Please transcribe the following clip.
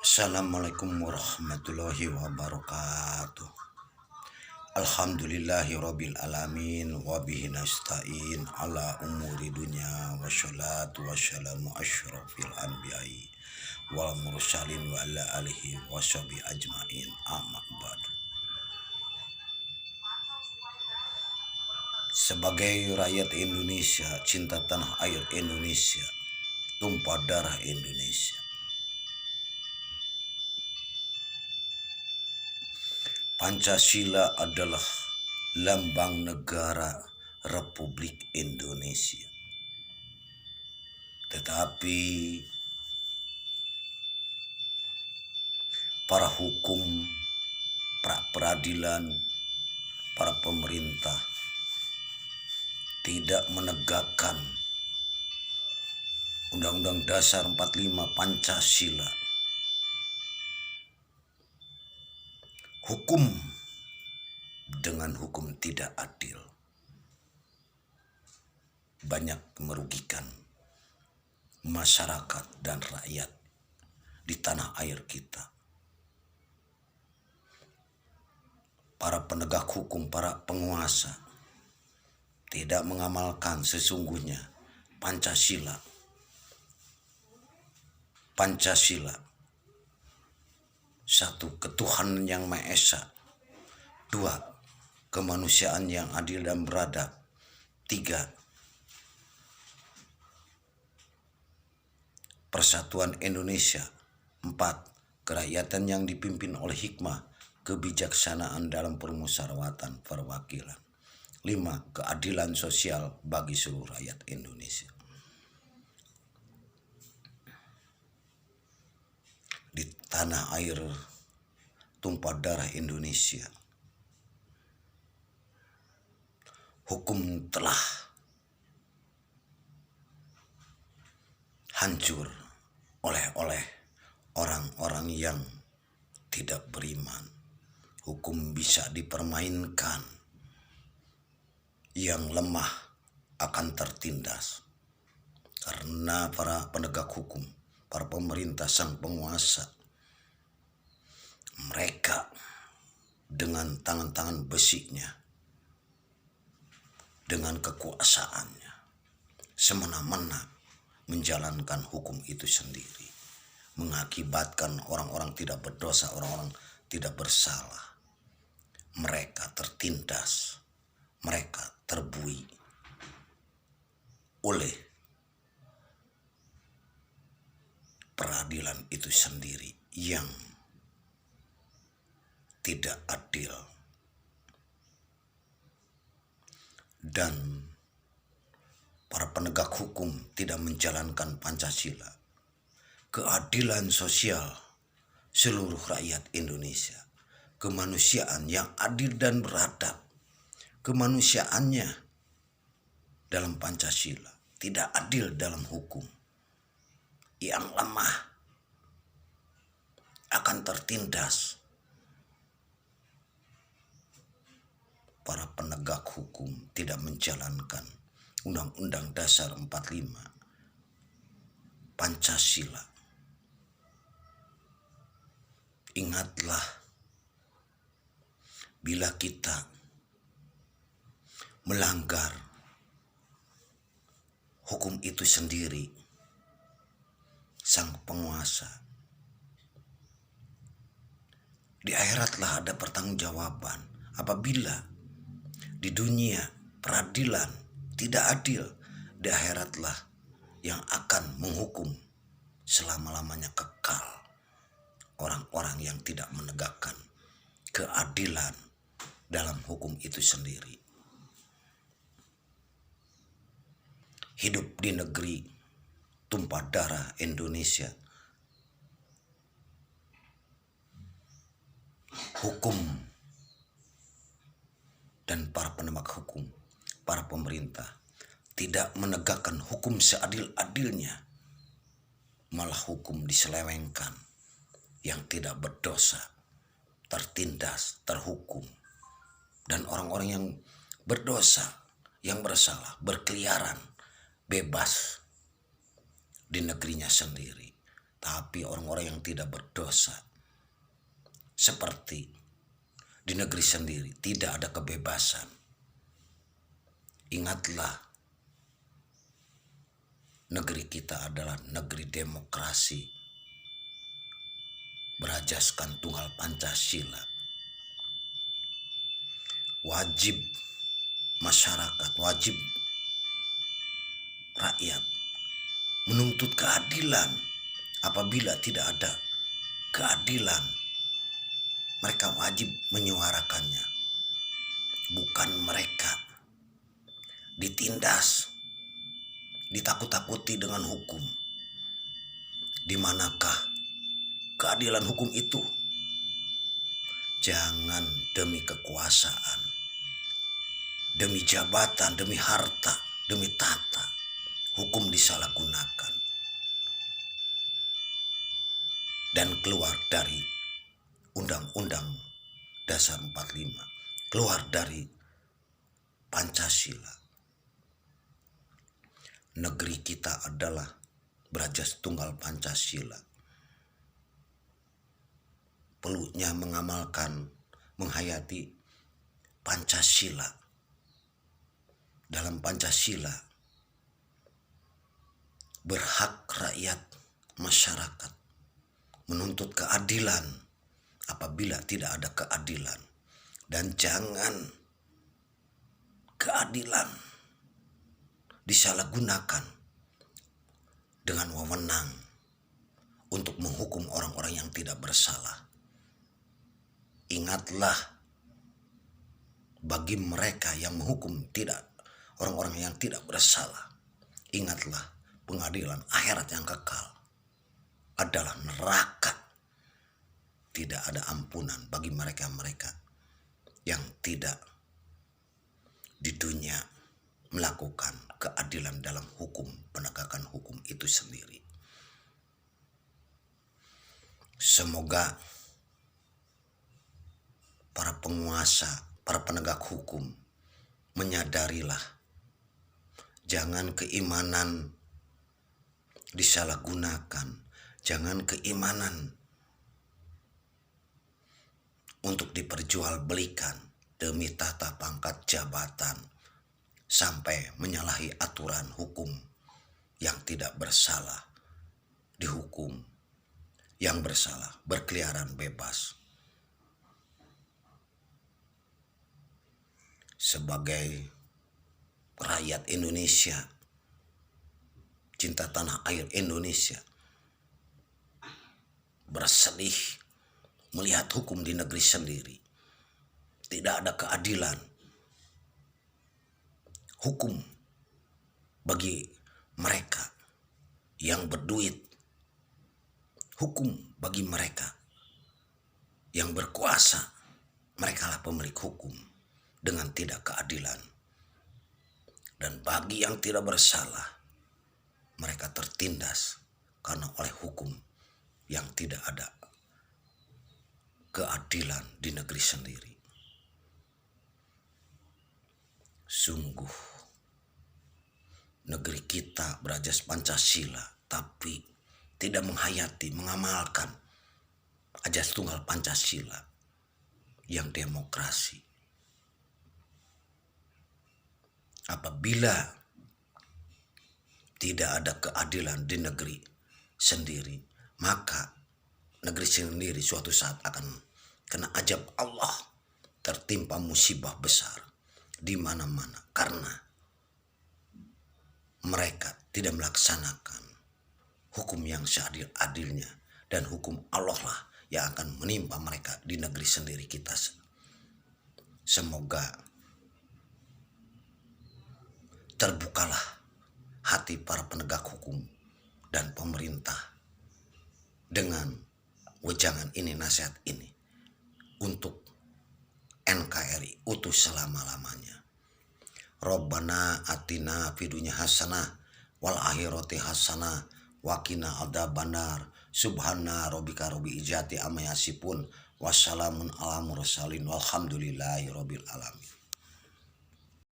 Assalamualaikum warahmatullahi wabarakatuh. Alhamdulillahi rabbil alamin wa bihi nasta'in ala umuri dunya wassalatu wassalamu asyrafil anbiya'i wal mursalin wa ala alihi washabi ajmain amma ba'du. Sebagai rakyat Indonesia, cinta tanah air Indonesia, tumpah darah Indonesia, Pancasila adalah lambang negara Republik Indonesia. Tetapi para hukum, para peradilan, para pemerintah tidak menegakkan Undang-Undang Dasar 45 Pancasila. Hukum dengan hukum tidak adil banyak merugikan masyarakat dan rakyat di tanah air kita. Para penegak hukum, para penguasa tidak mengamalkan sesungguhnya Pancasila. Satu, ketuhanan yang Maha Esa. Dua, kemanusiaan yang adil dan beradab. Tiga, persatuan Indonesia. Empat, kerakyatan yang dipimpin oleh hikmah, kebijaksanaan dalam permusyawaratan perwakilan. Lima, keadilan sosial bagi seluruh rakyat Indonesia. Di tanah air tumpah darah Indonesia, hukum telah hancur oleh orang-orang yang tidak beriman. Hukum bisa dipermainkan, yang lemah akan tertindas karena para penegak hukum, para pemerintah, sang penguasa, mereka dengan tangan-tangan besinya, dengan kekuasaannya, semena-mena menjalankan hukum itu sendiri, mengakibatkan orang-orang tidak berdosa, orang-orang tidak bersalah, mereka tertindas, mereka terbuai oleh peradilan itu sendiri yang tidak adil. Dan para penegak hukum tidak menjalankan Pancasila, keadilan sosial seluruh rakyat Indonesia, kemanusiaan yang adil dan beradab. Kemanusiaannya dalam Pancasila, tidak adil dalam hukum. Yang lemah akan tertindas. Para penegak hukum tidak menjalankan Undang-Undang Dasar 45 Pancasila. Ingatlah, bila kita melanggar hukum itu sendiri, sang penguasa, di akhiratlah ada pertanggungjawaban. Apabila di dunia peradilan tidak adil, di akhiratlah yang akan menghukum selama-lamanya kekal orang-orang yang tidak menegakkan keadilan dalam hukum itu sendiri. Hidup di negeri tumpah darah Indonesia, hukum dan para penegak hukum, para pemerintah tidak menegakkan hukum seadil-adilnya, malah hukum diselewengkan. Yang tidak berdosa tertindas, terhukum, dan orang-orang yang berdosa, yang bersalah, berkeliaran bebas di negerinya sendiri. tapi orang-orang yang tidak berdosa. Seperti di negeri sendiri tidak ada kebebasan. Ingatlah, negeri kita adalah negeri demokrasi berajaskan tunggal Pancasila. Wajib masyarakat, wajib rakyat menuntut keadilan. Apabila tidak ada keadilan, mereka wajib menyuarakannya. Bukan mereka ditindas, ditakut-takuti dengan hukum. Di manakah keadilan hukum itu? Jangan demi kekuasaan, demi jabatan, demi harta, demi tata, hukum disalahgunakan dan keluar dari Undang-Undang Dasar 45, keluar dari Pancasila. Negeri kita adalah berajas tunggal Pancasila. Perlunya mengamalkan, menghayati Pancasila. Dalam Pancasila, berhak rakyat masyarakat menuntut keadilan apabila tidak ada keadilan. Dan jangan keadilan disalahgunakan dengan wewenang untuk menghukum orang-orang yang tidak bersalah. Ingatlah, bagi mereka yang menghukum orang-orang yang tidak bersalah, ingatlah pengadilan akhirat yang kekal adalah neraka. Tidak ada ampunan bagi mereka-mereka yang tidak di dunia melakukan keadilan dalam hukum, penegakan hukum itu sendiri. Semoga para penguasa, para penegak hukum menyadarilah, jangan keimanan disalahgunakan, jangan keimanan untuk diperjualbelikan demi tata pangkat jabatan sampai menyalahi aturan hukum. Yang tidak bersalah dihukum, yang bersalah berkeliaran bebas. Sebagai rakyat Indonesia, cinta tanah air Indonesia, bersedih melihat hukum di negeri sendiri. Tidak ada keadilan. Hukum bagi mereka yang berduit. Hukum bagi mereka yang berkuasa. Merekalah pemilik hukum dengan tidak keadilan. Dan bagi yang tidak bersalah, mereka tertindas karena oleh hukum yang tidak ada keadilan di negeri sendiri. Sungguh negeri kita berajas Pancasila, tapi tidak menghayati, mengamalkan ajas tunggal Pancasila yang demokrasi. Apabila tidak ada keadilan di negeri sendiri, maka negeri sendiri suatu saat akan kena ajab Allah, tertimpa musibah besar di mana-mana karena mereka tidak melaksanakan hukum yang seadil-adilnya, dan hukum Allah lah yang akan menimpa mereka di negeri sendiri kita. Semoga terbukalah hati para penegak hukum dan pemerintah dengan wejangan ini, nasihat ini untuk NKRI utuh selama-lamanya. Rabbana atina fidunya hasanah wal akhirati hasanah wa qina adzabannar. Subhana rabbika rabbil izzati amma yasifun wassalamun ala mursalin walhamdulillahi rabbil alamin.